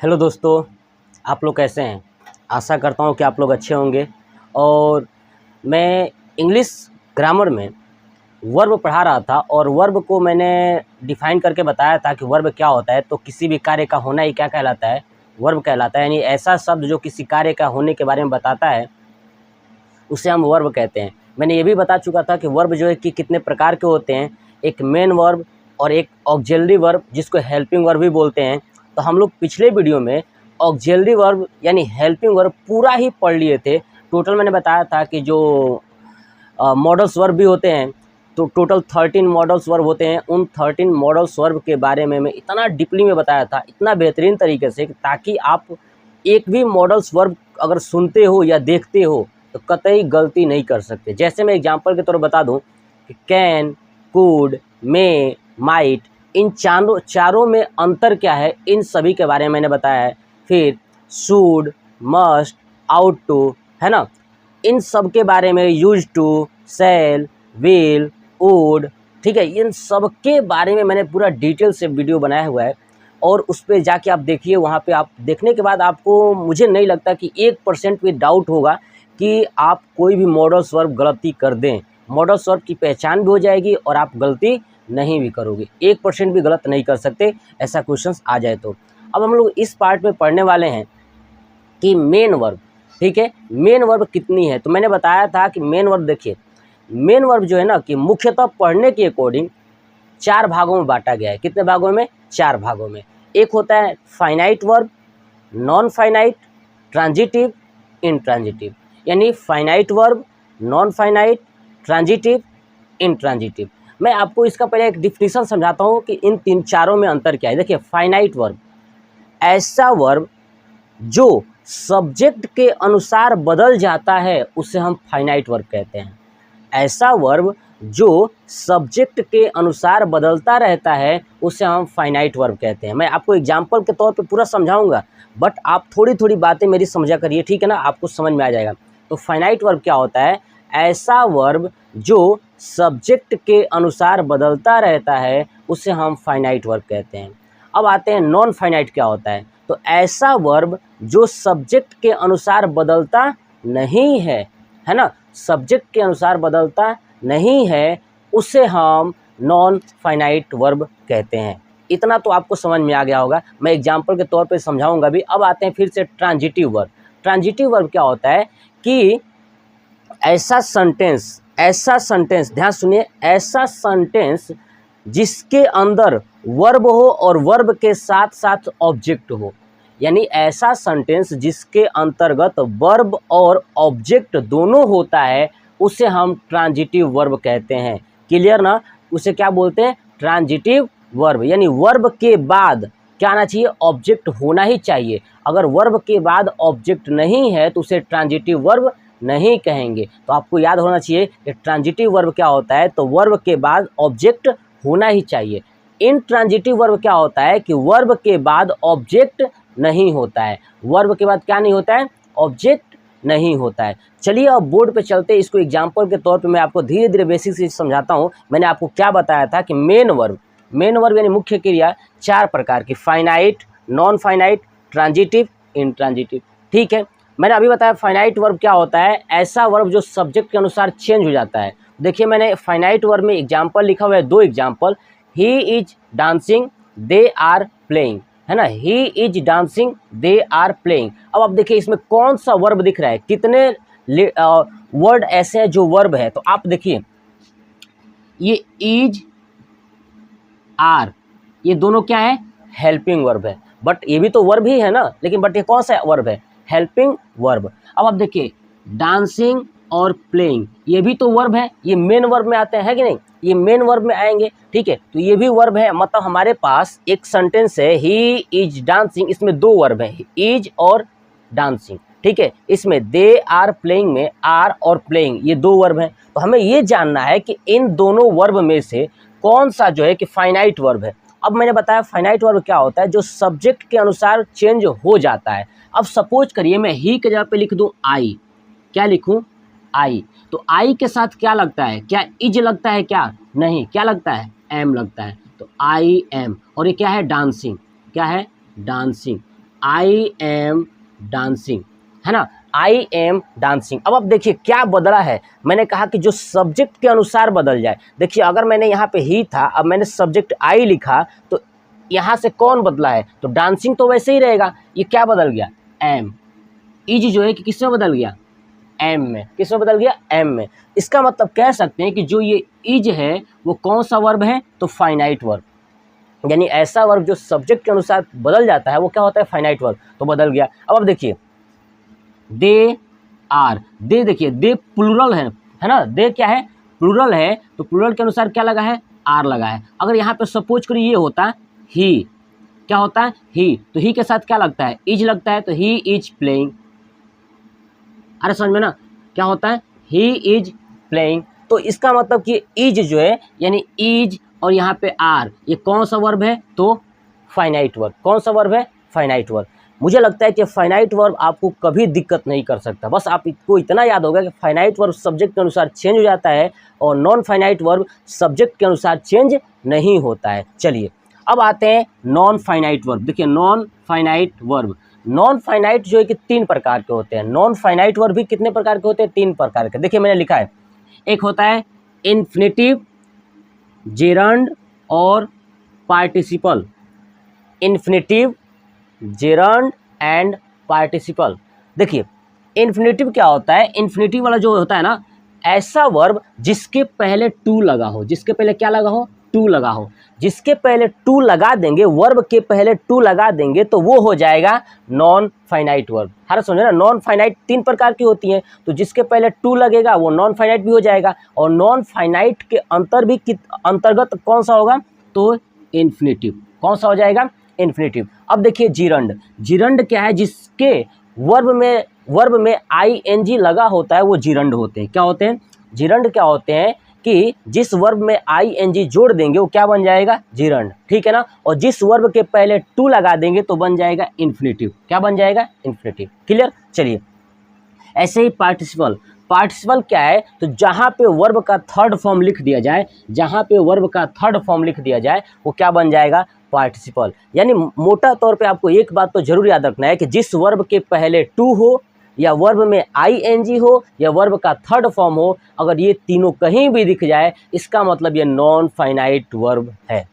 Hello दोस्तों, आप लोग कैसे हैं। आशा करता हूँ कि आप लोग अच्छे होंगे। और मैं इंग्लिश ग्रामर में वर्ब पढ़ा रहा था और वर्ब को मैंने डिफ़ाइन करके बताया था कि वर्ब क्या होता है। तो किसी भी कार्य का होना ही क्या कहलाता है, वर्ब कहलाता है। यानी ऐसा शब्द जो किसी कार्य का होने के बारे में बताता है उसे हम वर्ब कहते हैं। मैंने ये भी बता चुका था कि वर्ब जो है कि कितने प्रकार के होते हैं, एक मेन वर्ब और एक ऑक्सिलरी वर्ब जिसको हेल्पिंग वर्ब भी बोलते हैं। तो हम लोग पिछले वीडियो में ऑक्सिलरी वर्ब यानी हेल्पिंग वर्ब पूरा ही पढ़ लिए थे। टोटल मैंने बताया था कि जो मॉडल्स वर्ब भी होते हैं, तो टोटल 13 मॉडल्स वर्ब होते हैं। उन 13 मॉडल्स वर्ब के बारे में मैं इतना डीपली में बताया था, इतना बेहतरीन तरीके से, ताकि आप एक भी मॉडल्स वर्ब अगर सुनते हो या देखते हो तो कतई गलती नहीं कर सकते। जैसे मैं एग्जांपल के तौर पर बता दूं कि कैन, कुड, मे, माइट, इन चारों में अंतर क्या है, इन सभी के बारे में मैंने बताया है। फिर शुड, मस्ट, आउट टू, है ना, इन सब के बारे में, use to, shall, will, would, ठीक है, इन सब के बारे में मैंने पूरा डिटेल से वीडियो बनाया हुआ है। और उस पर जाके आप देखिए, वहाँ पे आप देखने के बाद आपको, मुझे नहीं लगता कि 1% भी डाउट होगा कि आप कोई भी मॉडल्स वर्ब गलती कर दें। मॉडल्स वर्ब की पहचान भी हो जाएगी और आप गलती नहीं भी करोगे। 1% भी गलत नहीं कर सकते, ऐसा क्वेश्चंस आ जाए तो। अब हम लोग इस पार्ट में पढ़ने वाले हैं कि मेन वर्ब, ठीक है, मेन वर्ब कितनी है। तो मैंने बताया था कि मेन वर्ब, देखिए मेन वर्ब जो है ना कि मुख्यतः पढ़ने के अकॉर्डिंग 4 भागों में बांटा गया है। कितने भागों में? 4 भागों में। एक होता है finite verb, non finite, transitive, intransitive. यानी finite verb, non finite, transitive, intransitive. मैं आपको इसका पहले एक डिफिनीशन समझाता हूँ कि इन तीन चारों में अंतर क्या है। देखिए, फाइनाइट वर्ब ऐसा वर्ब जो सब्जेक्ट के अनुसार बदल जाता है उसे हम फाइनाइट वर्ब कहते हैं। ऐसा वर्ब जो सब्जेक्ट के अनुसार बदलता रहता है उसे हम फाइनाइट वर्ब कहते हैं। मैं आपको एग्जांपल के तौर पे पूरा समझाऊंगा, बट आप थोड़ी थोड़ी बातें मेरी समझा करिए, ठीक है ना, आपको समझ में आ जाएगा। तो फाइनाइट वर्ब क्या होता है? ऐसा वर्ब जो सब्जेक्ट के अनुसार बदलता रहता है उसे हम फाइनाइट वर्ब कहते हैं। अब आते हैं नॉन फाइनाइट क्या होता है। तो ऐसा वर्ब जो सब्जेक्ट के अनुसार बदलता नहीं है ना, सब्जेक्ट के अनुसार बदलता नहीं है, उसे हम नॉन फाइनाइट वर्ब कहते हैं। इतना तो आपको समझ में आ गया होगा, मैं एग्जांपल के तौर पे समझाऊंगा भी। अब आते हैं फिर से ट्रांजिटिव वर्ब। ट्रांजिटिव वर्ब क्या होता है कि ऐसा सेंटेंस, ध्यान सुनिए, ऐसा सेंटेंस जिसके अंदर वर्ब हो और वर्ब के साथ साथ ऑब्जेक्ट हो। यानी ऐसा सेंटेंस जिसके अंतर्गत वर्ब और ऑब्जेक्ट दोनों होता है उसे हम ट्रांजिटिव वर्ब कहते हैं। क्लियर ना? उसे क्या बोलते हैं? Transitive verb. यानी वर्ब के बाद क्या आना चाहिए? ऑब्जेक्ट होना ही चाहिए। अगर वर्ब के बाद ऑब्जेक्ट नहीं है तो उसे ट्रांजिटिव वर्ब नहीं कहेंगे। तो आपको याद होना चाहिए कि ट्रांजिटिव वर्ब क्या होता है, तो वर्ब के बाद ऑब्जेक्ट होना ही चाहिए। इनट्रांजिटिव वर्ब क्या होता है कि वर्ब के बाद ऑब्जेक्ट नहीं होता है। वर्ब के बाद क्या नहीं होता है? ऑब्जेक्ट नहीं होता है। चलिए अब बोर्ड पे चलते हैं। इसको एग्जांपल के तौर पे मैं आपको धीरे धीरे बेसिक से समझाता हूँ। मैंने आपको क्या बताया था कि मेन वर्ब यानी मुख्य क्रिया 4 प्रकार की, finite, non finite, transitive, intransitive. ठीक है, मैंने अभी बताया फाइनाइट वर्ब क्या होता है, ऐसा वर्ब जो सब्जेक्ट के अनुसार चेंज हो जाता है। देखिए, मैंने फाइनाइट वर्ब में एग्जाम्पल लिखा हुआ है, 2 example. He is dancing, they are playing, है ना, he is dancing, they are playing. अब आप देखिए इसमें कौन सा वर्ब दिख रहा है, कितने वर्ड ऐसे हैं जो वर्ब है। तो आप देखिए, ये इज, आर, ये दोनों क्या है? हेल्पिंग वर्ब है। बट ये भी तो वर्ब ही है ना, लेकिन बट ये कौन सा वर्ब है? Helping verb. अब आप देखिए, डांसिंग और प्लेइंग, ये भी तो वर्ब है, ये मेन वर्ब में आते हैं कि नहीं? ये मेन वर्ब में आएंगे, ठीक है। तो ये भी वर्ब है, मतलब हमारे पास एक सेंटेंस है, ही इज डांसिंग, इसमें 2 वर्ब है, इज और डांसिंग, ठीक है। इसमें दे आर प्लेइंग में आर और प्लेइंग, ये 2 वर्ब हैं। तो हमें ये जानना है कि इन दोनों वर्ब में से कौन सा जो है कि फाइनाइट वर्ब है। अब मैंने बताया फाइनाइट वर्ब क्या होता है, जो सब्जेक्ट के अनुसार चेंज हो जाता है। अब सपोज करिए मैं ही के जगह पे लिख दूं आई, क्या लिखूं? आई। तो आई के साथ क्या लगता है? क्या इज लगता है? क्या नहीं, क्या लगता है? एम लगता है। तो आई एम। और ये क्या है? डांसिंग। क्या है? डांसिंग। आई एम डांसिंग, है ना, आई एम डांसिंग। अब देखिए क्या बदला है, मैंने कहा कि जो सब्जेक्ट के अनुसार बदल जाए। देखिए अगर मैंने यहाँ पे ही था, अब मैंने सब्जेक्ट आई लिखा, तो यहाँ से कौन बदला है, तो डांसिंग तो वैसे ही रहेगा। ये क्या बदल गया, एम। इज जो है कि किस में बदल गया, एम में। किस में बदल गया, एम में। इसका मतलब कह सकते हैं कि जो ये इज है वो कौन सा वर्ब है, तो फाइनाइट वर्ब। यानी ऐसा वर्ब जो सब्जेक्ट के अनुसार बदल जाता है वो क्या होता है, फाइनाइट वर्ब। तो बदल गया। अब देखिए दे आर, दे देखिए दे प्लूरल है ना, दे क्या है, प्लूरल है, तो प्लूरल के अनुसार क्या लगा है, आर लगा है। अगर यहाँ पे सपोज करिए ये होता है ही, क्या होता है, ही, तो ही के साथ क्या लगता है, इज लगता है, तो ही इज प्लेइंग। अरे समझ में ना, क्या होता है, ही इज प्लेइंग। तो इसका मतलब कि इज जो है यानी इज और यहाँ पे आर, ये कौन सा वर्ब है, तो फाइनाइट वर्ब। कौन सा वर्ब है, फाइनाइट वर्ब। मुझे लगता है कि फाइनाइट वर्ब आपको कभी दिक्कत नहीं कर सकता। बस आपको इतना याद होगा कि फाइनाइट वर्ब सब्जेक्ट के अनुसार चेंज हो जाता है और नॉन फाइनाइट वर्ब सब्जेक्ट के अनुसार चेंज नहीं होता है। चलिए अब आते हैं नॉन फाइनाइट वर्ब। देखिए non finite verb, non finite जो है कि 3 प्रकार के होते हैं। नॉन फाइनाइट वर्ब भी कितने प्रकार के होते हैं, 3 प्रकार के। देखिए मैंने लिखा है, एक होता है इन्फिनेटिव, जेरंड और participle. Infinitive, gerund and participle. देखिए इन्फिनेटिव क्या होता है, इन्फिनेटिव वाला जो होता है ना, ऐसा वर्ब जिसके पहले टू लगा हो। जिसके पहले क्या लगा हो, टू लगा हो। जिसके पहले टू लगा देंगे, वर्ब के पहले टू लगा देंगे, तो वो हो जाएगा नॉन फाइनाइट वर्ब। हर समझे ना, नॉन फाइनाइट 3 प्रकार की होती हैं, तो जिसके पहले टू लगेगा वो नॉन फाइनाइट भी हो जाएगा। और नॉन फाइनाइट के अंतर्गत कौन सा होगा, तो इन्फिनेटिव। कौन सा हो जाएगा, इन्फिनेटिव। अब देखिए जिरंड, जिरंड क्या है, जिसके वर्ब में आई एन जी लगा होता है वो जिरंड होते हैं। क्या होते हैं, जिरंड क्या होते हैं कि जिस वर्ब में आई एन जी जोड़ देंगे वो क्या बन जाएगा, जिरंड, ठीक है ना। और जिस वर्ब के पहले टू लगा देंगे तो बन जाएगा इन्फिनेटिव। क्या बन जाएगा, इन्फिनेटिव। क्लियर। चलिए ऐसे ही पार्टिसिपल, पार्टिसिपल क्या है, तो जहाँ पे वर्ब का थर्ड फॉर्म लिख दिया जाए, जहाँ पे वर्ब का थर्ड फॉर्म लिख दिया जाए वो क्या बन जाएगा, पार्टिसिपल। यानी मोटा तौर पे आपको एक बात तो जरूर याद रखना है कि जिस वर्ब के पहले टू हो, या वर्ब में आई एन जी हो, या वर्ब का थर्ड फॉर्म हो, अगर ये तीनों कहीं भी दिख जाए इसका मतलब ये नॉन फाइनाइट वर्ब है।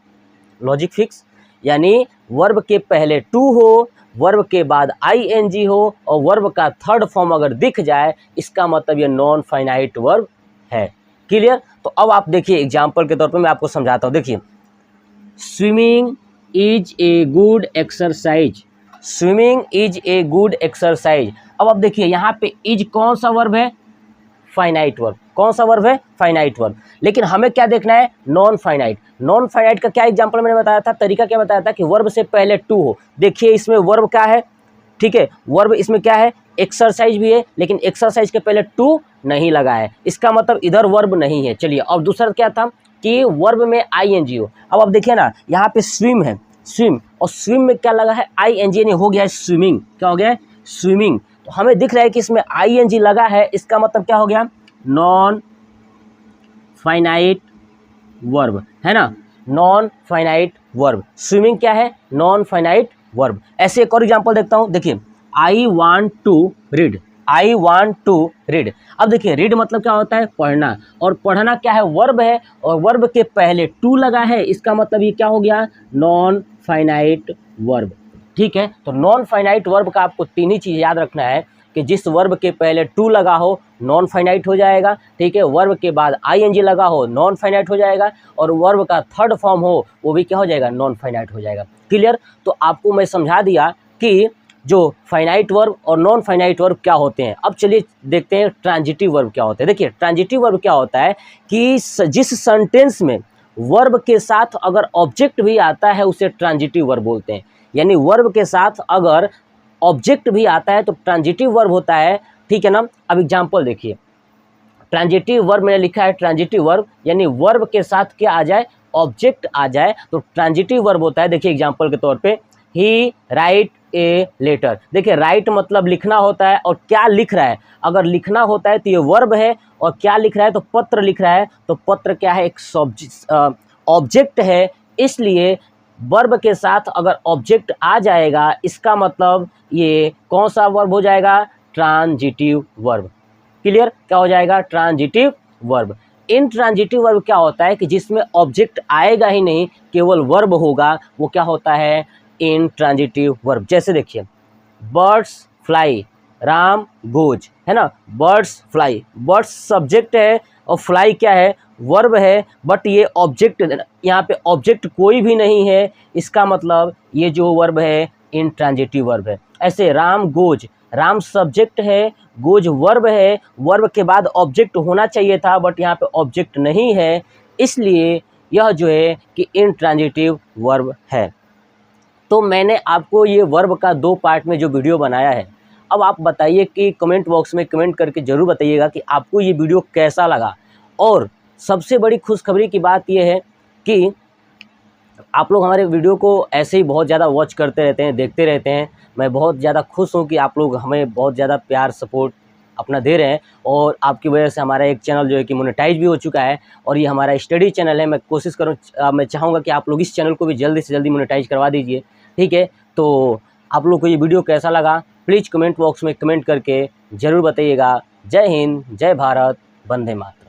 Logic fix. यानी वर्ब के पहले टू हो, वर्ब के बाद आई एन जी हो और वर्ब का थर्ड फॉर्म अगर दिख जाए इसका मतलब ये नॉन फाइनाइट वर्ब है। क्लियर। तो अब आप देखिए एग्जाम्पल के तौर पर मैं आपको समझाता हूँ। देखिए swimming is a good exercise, swimming is a good exercise. अब देखिए यहाँ पे इज कौन सा वर्ब है, फाइनाइट वर्ब। कौन सा वर्ब है, फाइनाइट वर्ब। लेकिन हमें क्या देखना है, नॉन फाइनाइट। नॉन फाइनाइट का क्या एग्जांपल मैंने बताया था, तरीका क्या बताया था कि वर्ब से पहले टू हो। देखिए इसमें वर्ब क्या है, ठीक है, वर्ब इसमें क्या है, एक्सरसाइज भी है, लेकिन एक्सरसाइज के पहले टू नहीं लगा है, इसका मतलब इधर वर्ब नहीं है। चलिए और दूसरा क्या था कि वर्ब में आई एन जी हो। अब देखिए ना यहाँ पे स्विम है, स्विम, और स्विम में क्या लगा है, आई एन जी, हो गया है स्विमिंग। क्या हो गया है, स्विमिंग। तो हमें दिख रहा है कि इसमें आई एन जी लगा है, इसका मतलब क्या हो गया, नॉन फाइनाइट वर्ब, है ना, नॉन फाइनाइट वर्ब। स्विमिंग क्या है, नॉन फाइनाइट वर्ब। ऐसे एक और एग्जांपल देखता हूं। देखिए I want to read, I want to read. अब देखिए रीड मतलब क्या होता है, पढ़ना, और पढ़ना क्या है, वर्ब है, और वर्ब के पहले टू लगा है, इसका मतलब ये क्या हो गया, नॉन फाइनाइट वर्ब। ठीक है। तो नॉन फाइनाइट वर्ब का आपको 3 ही चीज़ याद रखना है कि जिस वर्ब के पहले टू लगा हो नॉन फाइनाइट हो जाएगा, ठीक है, वर्ब के बाद आई एन जी लगा हो नॉन फाइनाइट हो जाएगा, और वर्ब का थर्ड फॉर्म हो वो भी क्या हो जाएगा, नॉन फाइनाइट हो जाएगा। क्लियर। तो आपको मैं समझा दिया कि जो फाइनाइट वर्ब और नॉन फाइनाइट वर्ब क्या होते हैं। अब चलिए देखते हैं ट्रांजिटिव वर्ब क्या होते हैं। देखिए ट्रांजिटिव वर्ब क्या होता है कि जिस सेंटेंस में वर्ब के साथ अगर ऑब्जेक्ट भी आता है उसे ट्रांजिटिव वर्ब बोलते हैं। यानी वर्ब के साथ अगर ऑब्जेक्ट भी आता है तो ट्रांजिटिव वर्ब होता है, ठीक है ना। अब एग्जांपल देखिए, ट्रांजिटिव वर्ब मैंने लिखा है, ट्रांजिटिव वर्ब यानी वर्ब के साथ क्या आ जाए, ऑब्जेक्ट आ जाए तो ट्रांजिटिव वर्ब होता है। देखिए एग्जांपल के तौर पे, ही राइट ए लेटर। देखिए राइट मतलब लिखना होता है, और क्या लिख रहा है, अगर लिखना होता है तो ये वर्ब है, और क्या लिख रहा है तो पत्र लिख रहा है, तो पत्र क्या है, एक ऑब्जेक्ट है, इसलिए वर्ब के साथ अगर ऑब्जेक्ट आ जाएगा, इसका मतलब ये कौन सा वर्ब हो जाएगा? Transitive verb. क्लियर? क्या हो जाएगा? Transitive verb. इनट्रांजिटिव वर्ब क्या होता है कि जिसमें ऑब्जेक्ट आएगा ही नहीं, केवल वर्ब होगा, वो क्या होता है? Intransitive verb. जैसे देखिए, बर्ड्स फ्लाई, राम गोज, है ना? बर्ड्स फ्लाई, बर्ड्स सब्जेक्ट है और फ्लाई क्या है? वर्ब है, बट ये ऑब्जेक्ट, यहाँ पे ऑब्जेक्ट कोई भी नहीं है, इसका मतलब ये जो वर्ब है इनट्रांजिटिव वर्ब है। ऐसे राम गोज, राम सब्जेक्ट है, गोज वर्ब है, वर्ब के बाद ऑब्जेक्ट होना चाहिए था, बट यहाँ पे ऑब्जेक्ट नहीं है, इसलिए यह जो है कि इनट्रांजिटिव वर्ब है। तो मैंने आपको ये वर्ब का 2 पार्ट में जो वीडियो बनाया है, अब आप बताइए कि कमेंट बॉक्स में कमेंट करके ज़रूर बताइएगा कि आपको ये वीडियो कैसा लगा। और सबसे बड़ी खुशखबरी की बात ये है कि आप लोग हमारे वीडियो को ऐसे ही बहुत ज़्यादा वॉच करते रहते हैं, देखते रहते हैं। मैं बहुत ज़्यादा खुश हूँ कि आप लोग हमें बहुत ज़्यादा प्यार सपोर्ट अपना दे रहे हैं, और आपकी वजह से हमारा एक चैनल जो है कि मोनेटाइज भी हो चुका है, और ये हमारा स्टडी चैनल है। मैं कोशिश मैं चाहूँगा कि आप लोग इस चैनल को भी जल्दी से जल्दी मोनेटाइज करवा दीजिए, ठीक है? तो आप लोग को ये वीडियो कैसा लगा, प्लीज़ कमेंट बॉक्स में कमेंट करके ज़रूर बताइएगा। जय हिंद, जय भारत, वंदे मातरम।